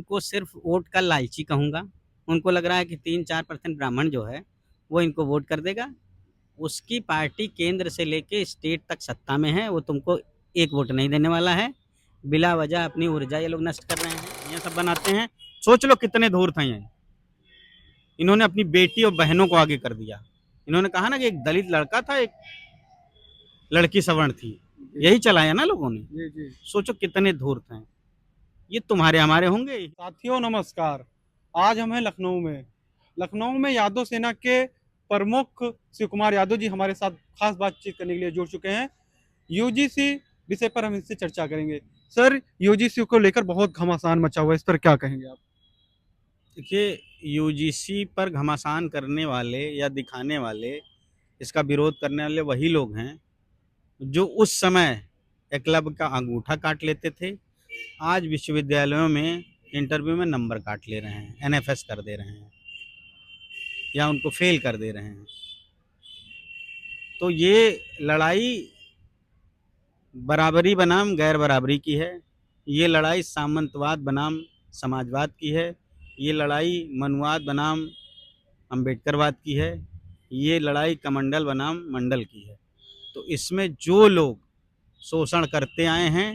उनको सिर्फ वोट का लालची कहूँगा। उनको लग रहा है कि 3-4% ब्राह्मण जो है, वो इनको वोट कर देगा। उसकी पार्टी केंद्र से लेके स्टेट तक सत्ता में है, वो तुमको एक वोट नहीं देने वाला है। बिला वजह अपनी ऊर्जा ये लोग नष्ट कर रहे हैं, ये सब बनाते हैं। सोच लो कितने धूर्त हैं ये। इन्होंने अपनी बेटी और बहनों को आगे कर दिया। इन्होंने कहा ना कि एक दलित लड़का था, एक लड़की सवर्ण थी। यही चलाया ना लोगों ने। जी जी। सोचो कितने धूर्त हैं। ये तुम्हारे हमारे होंगे। साथियों नमस्कार। आज हम हैं लखनऊ में। लखनऊ में यादव सेना के प्रमुख शिव कुमार यादव जी हमारे साथ खास बातचीत करने के लिए जुड़ चुके हैं। यूजीसी विषय पर हम इनसे चर्चा करेंगे। सर, यूजीसी को लेकर बहुत घमासान मचा हुआ है, इस पर क्या कहेंगे आप? देखिए, यूजीसी पर घमासान करने वाले या दिखाने वाले, इसका विरोध करने वाले वही लोग हैं जो उस समय क्लब का अंगूठा काट लेते थे। आज विश्वविद्यालयों में इंटरव्यू में नंबर काट ले रहे हैं, एनएफएस कर दे रहे हैं या उनको फेल कर दे रहे हैं। तो ये लड़ाई बराबरी बनाम गैर बराबरी की है। ये लड़ाई सामंतवाद बनाम समाजवाद की है। ये लड़ाई मनुवाद बनाम अम्बेडकरवाद की है। ये लड़ाई कमंडल बनाम मंडल की है। तो इसमें जो लोग शोषण करते आए हैं,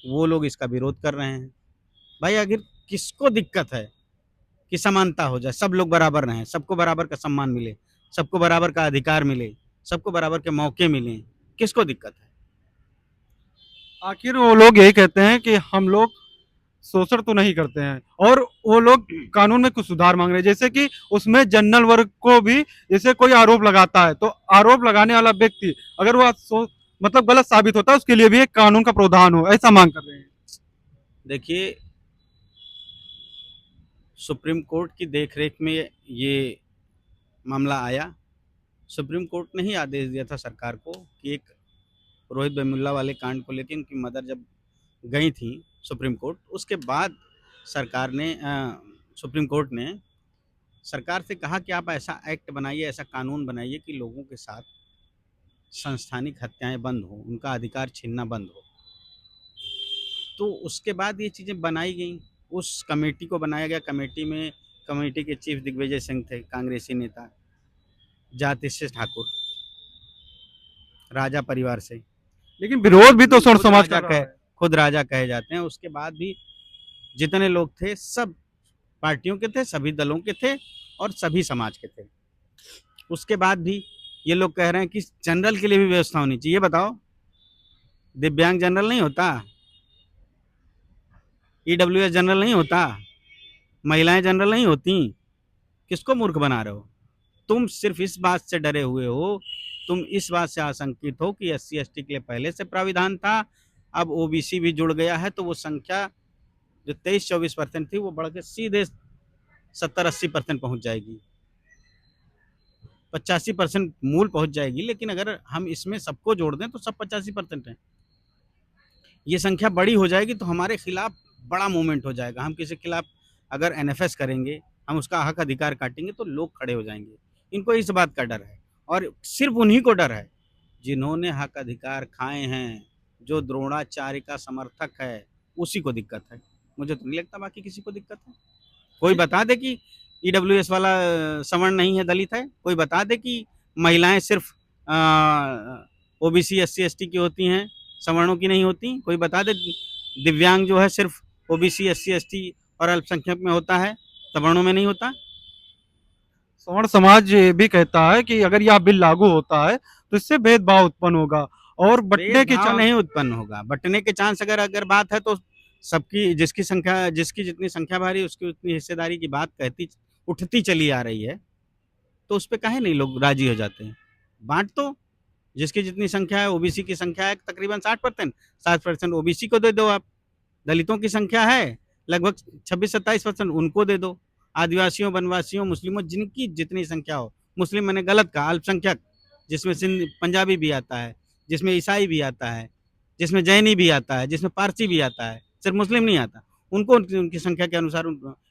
वो लोग इसका विरोध कर रहे हैं। भाई, अगर किसको दिक्कत है कि समानता हो जाए, सब लोग बराबर रहें, सबको बराबर का सम्मान मिले, सबको बराबर का अधिकार मिले, सबको बराबर के मौके मिले, किसको दिक्कत है? आखिर वो लोग यही कहते हैं कि हम लोग शोषण तो नहीं करते हैं, और वो लोग कानून में कुछ सुधार मांग रहे हैं, जैसे कि उसमें जनरल वर्ग को भी, जैसे कोई आरोप लगाता है तो आरोप लगाने वाला व्यक्ति अगर वो मतलब गलत साबित होता है, उसके लिए भी एक कानून का प्रावधान हो, ऐसा मांग कर रहे हैं। देखिए, सुप्रीम कोर्ट की देखरेख में ये मामला आया। सुप्रीम कोर्ट ने ही आदेश दिया था सरकार को कि एक रोहित वेमुल्ला वाले कांड को लेकर उनकी मदर जब गई थी सुप्रीम कोर्ट, उसके बाद सरकार ने सुप्रीम कोर्ट ने सरकार से कहा कि आप ऐसा एक्ट बनाइए, ऐसा कानून बनाइए कि लोगों के साथ संस्थानिक हत्याएं बंद हो, उनका अधिकार छीनना बंद हो। तो उसके बाद ये चीज़ें बनाई गई। उस कमेटी को बनाया गया। कमेटी के चीफ दिग्विजय सिंह थे, कांग्रेसी नेता, जाति से ठाकुर, राजा परिवार से। लेकिन विरोध भी तो स्वर्ण खुद समाज राजा कर रहा कहे है। खुद राजा कहे जाते हैं। उसके बाद भी जितने लोग थे, सब पार्टियों के थे, सभी दलों के थे और सभी समाज के थे। उसके बाद भी ये लोग कह रहे हैं कि जनरल के लिए भी व्यवस्था होनी चाहिए। बताओ, दिव्यांग जनरल नहीं होता? ईडब्ल्यूएस जनरल नहीं होता? महिलाएं जनरल नहीं होती? किसको मूर्ख बना रहे हो? तुम सिर्फ इस बात से डरे हुए हो, तुम इस बात से आशंकित हो कि एससी एसटी के लिए पहले से प्राविधान था, अब ओबीसी भी जुड़ गया है, तो वो संख्या जो 23-24% थी, वो बढ़ के सीधे 70-80% पहुंच जाएगी, 85% मूल पहुंच जाएगी। लेकिन अगर हम इसमें सबको जोड़ दें तो सब 85% है। ये संख्या बड़ी हो जाएगी तो हमारे खिलाफ बड़ा मूवमेंट हो जाएगा। हम किसी के खिलाफ अगर एनएफएस करेंगे, हम उसका हक अधिकार काटेंगे तो लोग खड़े हो जाएंगे। इनको इस बात का डर है, और सिर्फ उन्हीं को डर है जिन्होंने हक अधिकार खाए हैं, जो द्रोणाचार्य का समर्थक है, उसी को दिक्कत है। मुझे तो नहीं लगता बाकी किसी को दिक्कत है। कोई बता दे कि ईडब्ल्यूएस वाला सवर्ण नहीं है, दलित है। कोई बता दे कि महिलाएं सिर्फ ओबीसी एससी एसटी की होती हैं, सवर्णों की नहीं होती। कोई बता दे दिव्यांग जो है सिर्फ ओबीसी एससी एसटी और अल्पसंख्यक में होता है, सवर्णों में नहीं होता। स्वर्ण समाज ये भी कहता है कि अगर यह बिल लागू होता है तो इससे भेदभाव उत्पन्न होगा और बंटने के भेदभाव चांस। नहीं उत्पन्न होगा, बंटने के चांस अगर अगर बात है तो सबकी, जिसकी जितनी संख्या भारी, उसकी उतनी हिस्सेदारी की बात कहती उठती चली आ रही है, तो उस पर काहे नहीं लोग राजी हो जाते हैं? बांट दो। जिसकी जितनी संख्या है, ओबीसी की संख्या है तकरीबन 60%, 60% ओबीसी को दे दो आप। दलितों की संख्या है लगभग 26-27%, उनको दे दो। आदिवासियों, वनवासियों, मुस्लिमों, जिनकी जितनी संख्या हो, मुस्लिम मैंने गलत कहा, अल्पसंख्यक, जिसमें सिंध पंजाबी भी आता है, जिसमें ईसाई भी आता है, जिसमें जैनी भी आता है, जिसमें पारसी भी आता है, सिर्फ मुस्लिम नहीं आता। उनको उनकी संख्या के अनुसार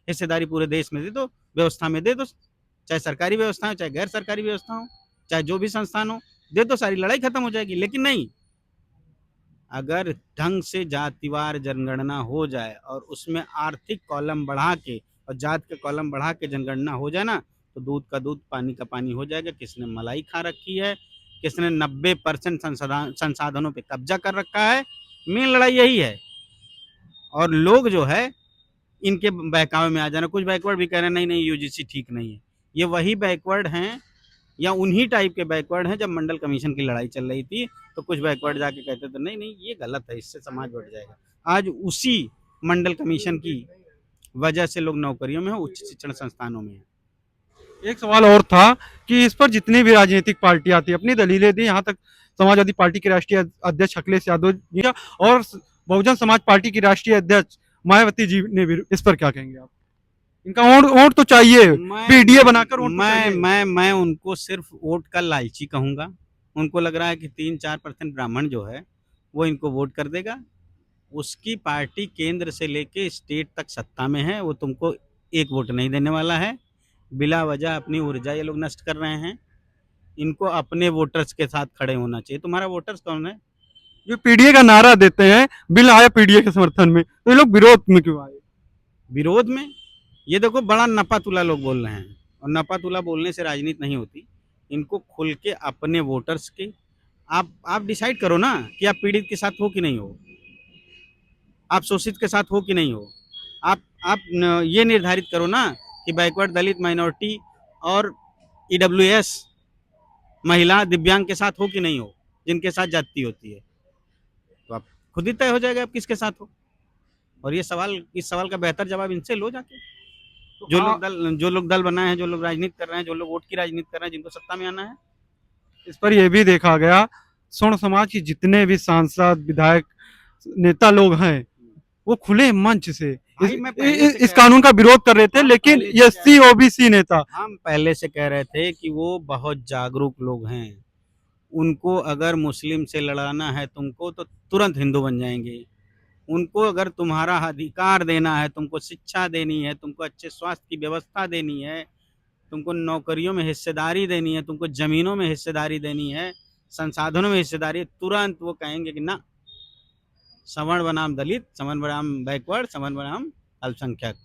हिस्सेदारी पूरे देश में दे दो, व्यवस्था में दे दो, चाहे सरकारी व्यवस्था हो, चाहे गैर सरकारी व्यवस्था हो, चाहे जो भी संस्थान हो, दे दो, सारी लड़ाई खत्म हो जाएगी। लेकिन नहीं, अगर ढंग से जातिवार जनगणना हो जाए और उसमें आर्थिक कॉलम बढ़ा के और जात के कॉलम बढ़ा के जनगणना हो जाए ना, तो दूध का दूध पानी का पानी हो जाएगा। किसने मलाई खा रखी है, किसने 90% संसाधनों पे कब्जा कर रखा है, मेन लड़ाई यही है। और लोग जो है इनके बहकावे में आ जाना। कुछ बैकवर्ड भी कह रहे हैं नहीं नहीं यूजीसी ठीक नहीं है। ये वही बैकवर्ड हैं या उन्हीं टाइप के बैकवर्ड हैं जब मंडल कमीशन की लड़ाई चल रही थी, तो कुछ बैकवर्ड जाके कहते थे नहीं नहीं ये गलत है, इससे समाज बढ़ जाएगा। आज उसी मंडल कमीशन की वजह से लोग नौकरियों में हैं, उच्च शिक्षण संस्थानों में हैं। एक सवाल और था कि इस पर जितनी भी राजनीतिक पार्टियां थी अपनी दलीलें दी, यहाँ तक समाजवादी पार्टी के राष्ट्रीय अध्यक्ष अखिलेश यादव जी और बहुजन समाज पार्टी की राष्ट्रीय अध्यक्ष मायावती जी ने भी, इस पर क्या कहेंगे आप? इनका वोट वोट तो चाहिए, पीडीए बनाकर वोट तो चाहिए। मैं उनको सिर्फ वोट का लालची कहूंगा। उनको लग रहा है कि 3-4% ब्राह्मण जो है वो इनको वोट कर देगा। उसकी पार्टी केंद्र से लेके स्टेट तक सत्ता में है, वो तुमको एक वोट नहीं देने वाला है। बिला वजह अपनी ऊर्जा ये लोग नष्ट कर रहे हैं। इनको अपने वोटर्स के साथ खड़े होना चाहिए। तुम्हारा वोटर्स कौन है? जो पीडीए का नारा देते हैं, बिल आया पीडीए के समर्थन में, तो ये लोग विरोध में क्यों आए? विरोध में ये देखो बड़ा नपा तुला लोग बोल रहे हैं, और नपा तुला बोलने से राजनीति नहीं होती। इनको खुल के अपने वोटर्स के आप डिसाइड करो ना कि आप पीड़ित के साथ हो कि नहीं हो, आप शोषित के साथ हो कि नहीं हो। आप ये निर्धारित करो ना कि बैकवर्ड, दलित, माइनॉरिटी और ईडब्ल्यूएस, महिला, दिव्यांग के साथ हो कि नहीं हो, जिनके साथ जाति होती है। तो आप खुद ही तय हो जाएगा आप किसके साथ हो। और इस सवाल का बेहतर जवाब इनसे लो जाके। तो जो लोग दल बनाए हैं, जो लोग राजनीति कर रहे हैं, जो लोग वोट की राजनीति कर रहे हैं, जिनको सत्ता में आना है। इस पर यह भी देखा गया, स्वर्ण समाज की जितने भी सांसद, विधायक, नेता लोग हैं, वो खुले मंच से इस कानून का विरोध कर रहे थे, लेकिन एससी ओबीसी नेता, हम पहले से कह रहे थे कि वो बहुत जागरूक लोग हैं। उनको अगर मुस्लिम से लड़ाना है तुमको, तो तुरंत हिंदू बन जाएंगे। उनको अगर तुम्हारा अधिकार देना है, तुमको शिक्षा देनी है, तुमको अच्छे स्वास्थ्य की व्यवस्था देनी है, तुमको नौकरियों में हिस्सेदारी देनी है, तुमको जमीनों में हिस्सेदारी देनी है, संसाधनों में हिस्सेदारी, तुरंत वो कहेंगे कि ना, सवर्ण बनाम दलित, सवर्ण बनाम बैकवर्ड, सवर्ण बनाम अल्पसंख्यक।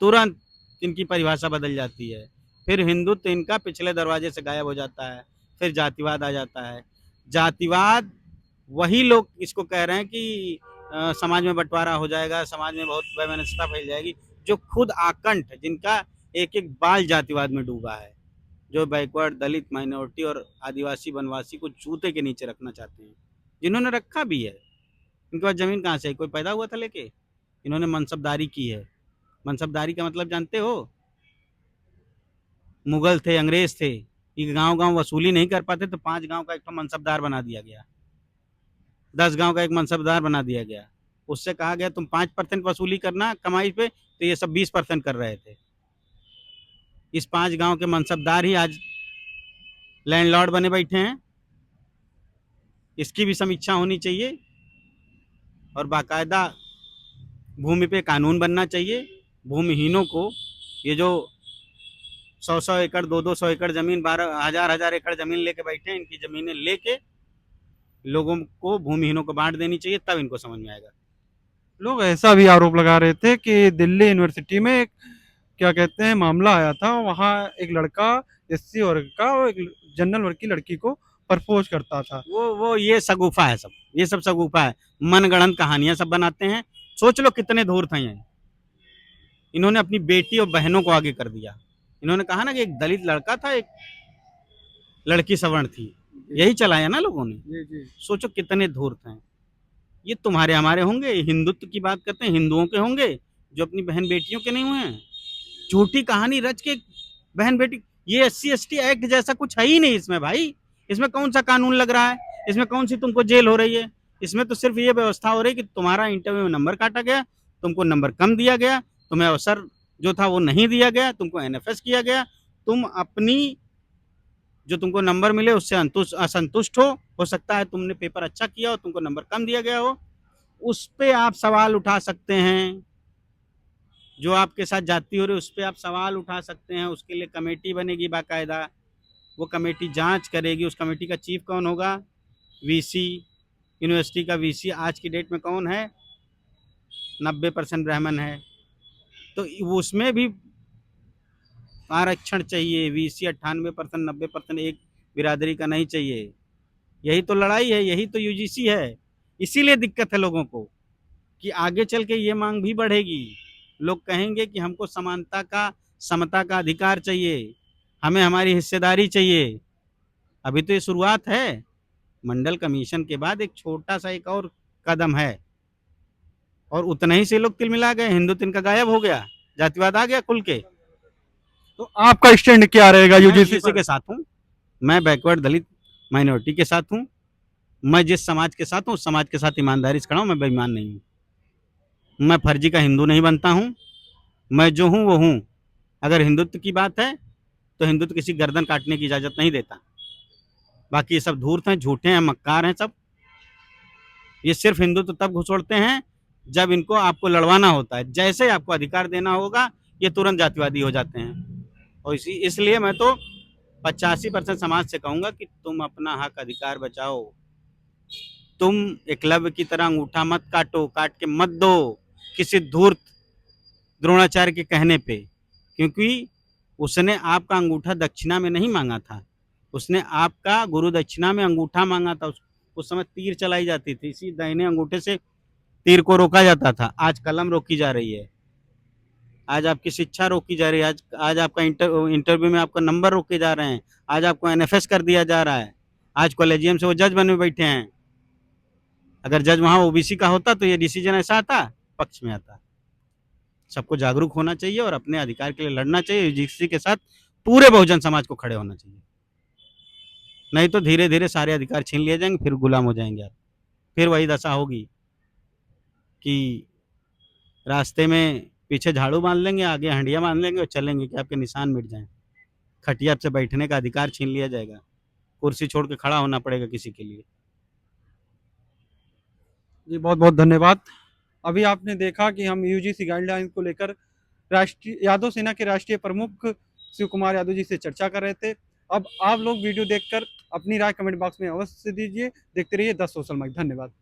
तुरंत इनकी परिभाषा बदल जाती है। फिर हिंदुत्व इनका पिछले दरवाजे से गायब हो जाता है। फिर जातिवाद आ जाता है। जातिवाद वही लोग इसको कह रहे हैं कि समाज में बंटवारा हो जाएगा, समाज में बहुत वैमनस्यता फैल जाएगी, जो खुद आकंठ, जिनका एक एक बाल जातिवाद में डूबा है, जो बैकवर्ड, दलित, माइनॉरिटी और आदिवासी वनवासी को जूते के नीचे रखना चाहते हैं, जिन्होंने रखा भी है। इनके पास जमीन कहाँ से है? कोई पैदा हुआ था लेके? इन्होंने मनसबदारी की है। मनसबदारी का मतलब जानते हो? मुगल थे, अंग्रेज थे, ये गांव गांव वसूली नहीं कर पाते तो 5 गांव का एक तो मनसबदार बना दिया गया, 10 गांव का एक मनसबदार बना दिया गया। उससे कहा गया तुम 5% वसूली करना कमाई पे, तो ये सब 20% कर रहे थे। इस 5 गांव के मनसबदार ही आज लैंडलॉर्ड बने बैठे हैं। इसकी भी समीक्षा होनी चाहिए और बाकायदा भूमि पे कानून बनना चाहिए। भूमिहीनों को, ये जो 100-100 एकड़, 200-200 एकड़ जमीन, 12,000 एकड़ जमीन लेके बैठे हैं, इनकी जमीनें लेके लोगों को, भूमिहीनों को बांट देनी चाहिए, तब इनको समझ में आएगा। लोग ऐसा भी आरोप लगा रहे थे कि दिल्ली यूनिवर्सिटी में एक, क्या कहते हैं, मामला आया था, वहाँ एक लड़का एससी वर्ग का और एक जनरल वर्ग की लड़की को प्रपोज करता था। वो ये सगुफा है सब, ये सब सगुफा है। मनगढ़ंत कहानियां सब बनाते हैं। सोच लो कितने धूर्त हैं ये। इन्होंने अपनी बेटी और बहनों को आगे कर दिया। इन्होंने कहा ना कि एक दलित लड़का था, एक लड़की सवर्ण थी, यही चलाया ना लोगों ने। जी जी। सोचो कितने धूर्त हैं। ये तुम्हारे हमारे होंगे, हिंदुत्व की बात करते हैं, हिंदुओं के होंगे जो अपनी बहन बेटियों के नहीं हुए हैं। झूठी कहानी रच के बहन बेटी, ये SC/ST एक्ट जैसा कुछ है ही नहीं इसमें भाई। इसमें कौन सा कानून लग रहा है? इसमें कौन सी तुमको जेल हो रही है? इसमें तो सिर्फ ये व्यवस्था हो रही है कि तुम्हारा इंटरव्यू में नंबर काटा गया, तुमको नंबर कम दिया गया, तुम्हें अवसर जो था वो नहीं दिया गया, तुमको NFS किया गया, तुम अपनी जो तुमको नंबर मिले उससे असंतुष्ट हो सकता है तुमने पेपर अच्छा किया हो, तुमको नंबर कम दिया गया हो, उस पे आप सवाल उठा सकते हैं। जो आपके साथ जाती हो रही है उस पर आप सवाल उठा सकते हैं। उसके लिए कमेटी बनेगी बाकायदा, वो कमेटी जांच करेगी। उस कमेटी का चीफ कौन होगा? VC यूनिवर्सिटी का वीसी आज की डेट में कौन है? 90% ब्राह्मण है। तो उसमें भी आरक्षण चाहिए, वीसी 98%, 90% एक बिरादरी का नहीं चाहिए। यही तो लड़ाई है, यही तो यूजीसी है। इसीलिए दिक्कत है लोगों को कि आगे चल के ये मांग भी बढ़ेगी। लोग कहेंगे कि हमको समानता का, समता का अधिकार चाहिए, हमें हमारी हिस्सेदारी चाहिए। अभी तो ये शुरुआत है। मंडल कमीशन के बाद एक छोटा सा एक और कदम है और उतना ही से लोग तिलमिला गए, हिंदुत्व इनका गायब हो गया, जातिवाद आ गया खुल के। तो आपका स्टैंड क्या रहेगा मैं यूजीसी यूजीसी पर? के साथ हूँ, मैं बैकवर्ड दलित माइनॉरिटी के साथ हूँ, मैं जिस समाज के साथ हूँ उस समाज के साथ ईमानदारी से खड़ा हूँ, मैं बेईमान नहीं हूँ। मैं फर्जी का हिंदू नहीं बनता हूँ, मैं जो हूँ वो हूँ। अगर हिंदुत्व की बात है तो हिंदुत्व किसी गर्दन काटने की इजाजत नहीं देता। बाकी ये सब धूर्त हैं, झूठे हैं, मक्कार हैं सब। ये सिर्फ हिंदुत्व तब घुसोड़ते हैं जब इनको आपको लड़वाना होता है। जैसे आपको अधिकार देना होगा ये तुरंत जातिवादी हो जाते हैं। और इसलिए मैं तो 85% समाज से कहूंगा कि तुम अपना हक अधिकार बचाओ। तुम एकलव्य की तरह अंगूठा मत काटो, काट के मत दो किसी धूर्त द्रोणाचार्य के कहने पे, क्योंकि उसने आपका अंगूठा दक्षिणा में नहीं मांगा था, उसने आपका गुरु दक्षिणा में अंगूठा मांगा था। उस समय तीर चलाई जाती थी, इसी दाहिने अंगूठे से तीर को रोका जाता था। आज कलम रोकी जा रही है, आज आपकी शिक्षा रोकी जा रही है, आज आपका इंटरव्यू में आपका नंबर रोके जा रहे हैं, आज आपको एनएफएस कर दिया जा रहा है, आज कॉलेजियम से वो जज बने बैठे हैं। अगर जज वहां ओबीसी का होता तो ये डिसीजन ऐसा आता, पक्ष में आता। सबको जागरूक होना चाहिए और अपने अधिकार के लिए लड़ना चाहिए, यूजीसी के साथ पूरे बहुजन समाज को खड़े होना चाहिए। नहीं तो धीरे धीरे सारे अधिकार छीन लिए जाएंगे, फिर गुलाम हो जाएंगे आप। फिर वही दशा होगी कि रास्ते में पीछे झाड़ू बांध लेंगे, आगे हंडिया बांध लेंगे और चलेंगे कि आपके निशान मिट जाएं। खटिया से बैठने का अधिकार छीन लिया जाएगा, कुर्सी छोड़ के खड़ा होना पड़ेगा किसी के लिए। जी बहुत बहुत धन्यवाद। अभी आपने देखा कि हम यूजीसी गाइडलाइंस को लेकर राष्ट्रीय यादव सेना के राष्ट्रीय प्रमुख शिव कुमार यादव जी से चर्चा कर रहे थे। अब आप लोग वीडियो देखकर अपनी राय कमेंट बॉक्स में अवश्य दीजिए। देखते रहिए 10 सोशल माइक। धन्यवाद।